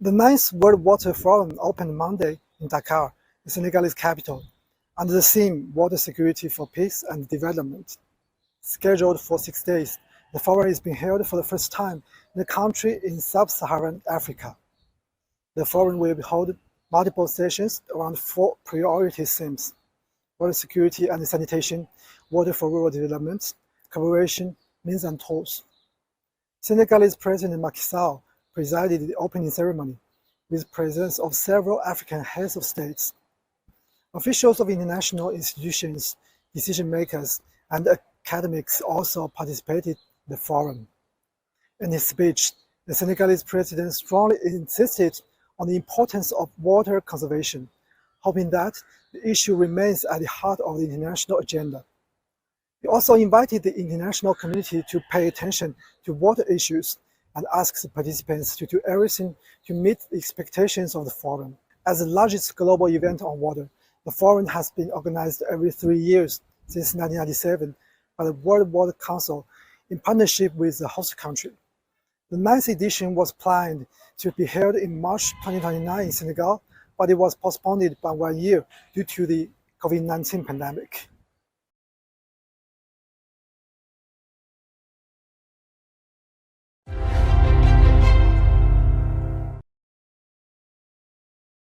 The ninth World Water Forum opened Monday in Dakar, the Senegalese capital, under the theme Water Security for Peace and Development. Scheduled for 6 days, the forum is being held for the first time in a country in sub-Saharan Africa. The forum will hold multiple sessions around 4 priority themes: water security and sanitation, water for rural development, cooperation, means and tools. Senegalese President Macky Sall presided the opening ceremony, with presence of several African heads of states. Officials of international institutions, decision-makers, and academics also participated in the forum. In his speech, the Senegalese president strongly insisted on the importance of water conservation, hoping that the issue remains at the heart of the international agenda. He also invited the international community to pay attention to water issues and asked participants to do everything to meet the expectations of the forum. As the largest global event on water, the forum has been organized every 3 years since 1997 by the World Water Council in partnership with the host country. The ninth edition was planned to be held in March 2029 in Senegal, but it was postponed by 1 year due to the COVID-19 pandemic.